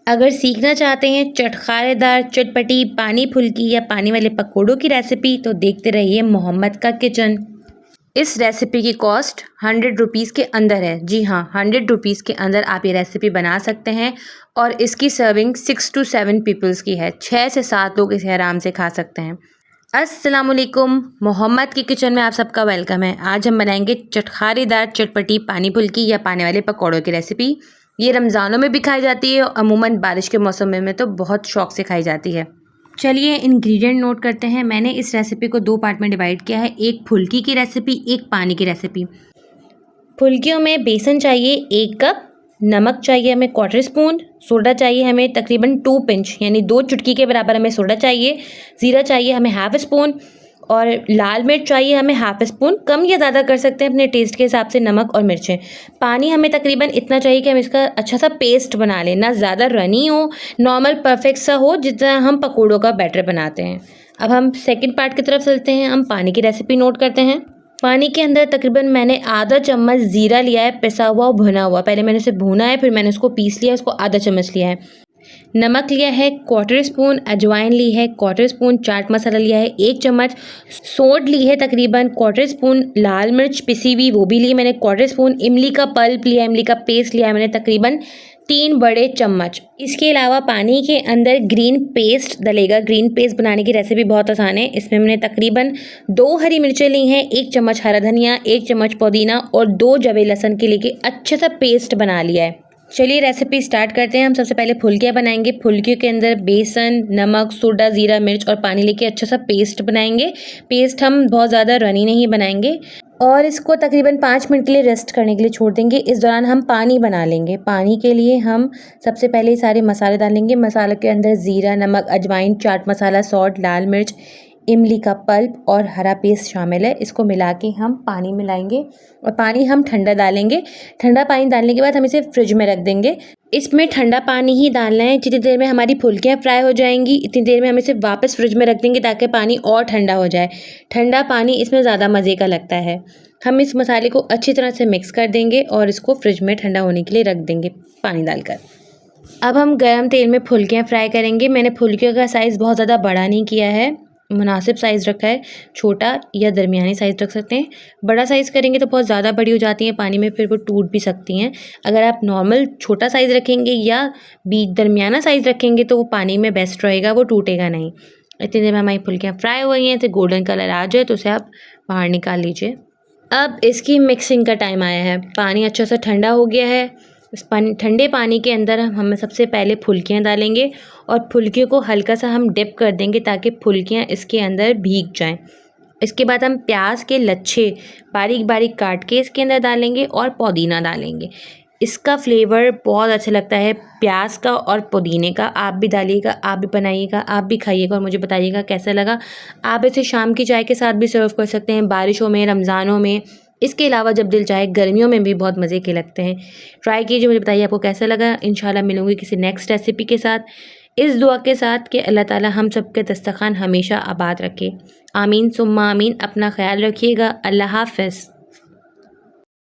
अगर सीखना चाहते हैं चटखारेदार चटपटी पानी फुल्की या पानी वाले पकौड़ों की रेसिपी तो देखते रहिए मोहम्मद का किचन। इस रेसिपी की कॉस्ट 100 रुपीज़ के अंदर है। जी हाँ, 100 रुपीज़ के अंदर आप ये रेसिपी बना सकते हैं और इसकी सर्विंग 6 to 7 पीपल्स की है। 6 से 7 लोग इसे आराम से खा सकते हैं। अस्सलामुअलैकुम, मोहम्मद के किचन में आप सबका वेलकम है। आज हम बनाएंगे चटखारेदार चटपटी पानी फुल्की या पानी वाले पकौड़ों की रेसिपी। ये रमज़ानों में भी खाई जाती है और अमूमन बारिश के मौसम में तो बहुत शौक से खाई जाती है। चलिए इंग्रेडिएंट नोट करते हैं। मैंने इस रेसिपी को 2 पार्ट में डिवाइड किया है, एक फुल्की की रेसिपी, एक पानी की रेसिपी। फुल्कियों में बेसन चाहिए 1 कप, नमक चाहिए हमें 1/4 स्पून, सोडा चाहिए हमें तकरीबन 2 पिंच यानी 2 चुटकी के बराबर हमें सोडा चाहिए, ज़ीरा चाहिए हमें 1/2 स्पून और लाल मिर्च चाहिए हमें 1/2 स्पून। कम या ज़्यादा कर सकते हैं अपने टेस्ट के हिसाब से, नमक और मिर्चें। पानी हमें तकरीबन इतना चाहिए कि हम इसका अच्छा सा पेस्ट बना लें, ना ज़्यादा रनी हो, नॉर्मल परफेक्ट सा हो जितना हम पकौड़ों का बैटर बनाते हैं। अब हम सेकंड पार्ट की तरफ चलते हैं। हम पानी की रेसिपी नोट करते हैं। पानी के अंदर तकरीबन मैंने आधा चम्मच ज़ीरा लिया है, पिसा हुआ और भुना हुआ। पहले मैंने उसे भुना है, फिर मैंने उसको पीस लिया, उसको आधा चम्मच लिया है। नमक लिया है 1/4 स्पून, अजवाइन ली है 1/4 स्पून, चाट मसाला लिया है 1 चम्मच, सोंठ ली है तकरीबन 1/4 स्पून, लाल मिर्च पिसी हुई वो भी ली मैंने 1/4 स्पून, इमली का पल्प लिया, इमली का पेस्ट लिया है मैंने तकरीबन 3 बड़े चम्मच। इसके अलावा पानी के अंदर ग्रीन पेस्ट डलेगा। ग्रीन पेस्ट बनाने की रेसिपी बहुत आसान है। इसमें मैंने तकरीबन 2 हरी मिर्चें ली हैं, 1 चम्मच हरा धनिया, 1 चम्मच पुदीना और 2 जवे लहसुन के लेके अच्छे सा पेस्ट बना लिया है। चलिए रेसिपी स्टार्ट करते हैं। हम सबसे पहले फुल्कियाँ बनाएंगे। फुल्कियों के अंदर बेसन, नमक, सोडा, ज़ीरा, मिर्च और पानी लेके अच्छा सा पेस्ट बनाएंगे। पेस्ट हम बहुत ज़्यादा रनी नहीं बनाएंगे और इसको तकरीबन 5 मिनट के लिए रेस्ट करने के लिए छोड़ देंगे। इस दौरान हम पानी बना लेंगे। पानी के लिए हम सबसे पहले सारे मसाले डालेंगे। मसाले के अंदर ज़ीरा, नमक, अजवाइन, चाट मसाला, सॉल्ट, लाल मिर्च, इमली का पल्प और हरा पेस्ट शामिल है। इसको मिला के हम पानी मिलाएंगे और पानी हम ठंडा डालेंगे। ठंडा पानी डालने के बाद हम इसे फ्रिज में रख देंगे। इसमें ठंडा पानी ही डालना है। जितनी देर में हमारी फुल्कियाँ फ्राई हो जाएंगी इतनी देर में हम इसे वापस फ्रिज में रख देंगे ताकि पानी और ठंडा हो जाए। ठंडा पानी इसमें ज़्यादा मज़े का लगता है। हम इस मसाले को अच्छी तरह से मिक्स कर देंगे और इसको फ्रिज में ठंडा होने के लिए रख देंगे पानी डालकर। अब हम गरम तेल में फुल्कियाँ फ्राई करेंगे। मैंने फुल्कियों का साइज़ बहुत ज़्यादा बड़ा नहीं किया है, मुनासिब साइज़ रखा है। छोटा या दरमियानी साइज़ रख सकते हैं। बड़ा साइज़ करेंगे तो बहुत ज़्यादा बड़ी हो जाती हैं पानी में, फिर वो टूट भी सकती हैं। अगर आप नॉर्मल छोटा साइज़ रखेंगे या दरमियाना साइज़ रखेंगे तो वो पानी में बेस्ट रहेगा, वो टूटेगा नहीं। इतनी देर में हमारी फुल्कियाँ फ्राई हो गई हैं, तो गोल्डन कलर आ जाए तो उसे आप बाहर निकाल लीजिए। अब इसकी मिक्सिंग का टाइम आया है। पानी अच्छा सा ठंडा हो गया है। इस ठंडे पानी के अंदर हम सबसे पहले फुल्कियाँ डालेंगे और फुल्कियों को हल्का सा हम डिप कर देंगे ताकि फुल्कियाँ इसके अंदर भीग जाएं। इसके बाद हम प्याज के लच्छे बारीक बारीक काट के इसके अंदर डालेंगे और पुदीना डालेंगे। इसका फ्लेवर बहुत अच्छा लगता है प्याज का और पुदीने का। आप भी डालिएगा, आप भी बनाइएगा, आप भी खाइएगा और मुझे बताइएगा कैसा लगा। आप इसे शाम की चाय के साथ भी सर्व कर सकते हैं, बारिशों में, रमज़ानों में। इसके अलावा जब दिल चाहे गर्मियों में भी बहुत मज़े के लगते हैं। ट्राई कीजिए, मुझे बताइए आपको कैसा लगा। इंशाल्लाह मिलूंगी किसी नेक्स्ट रेसिपी के साथ, इस दुआ के साथ कि अल्लाह ताला हम सब के दस्तरखान हमेशा आबाद रखे। आमीन सुम्मा आमीन। अपना ख्याल रखिएगा। अल्लाह हाफ़िज़।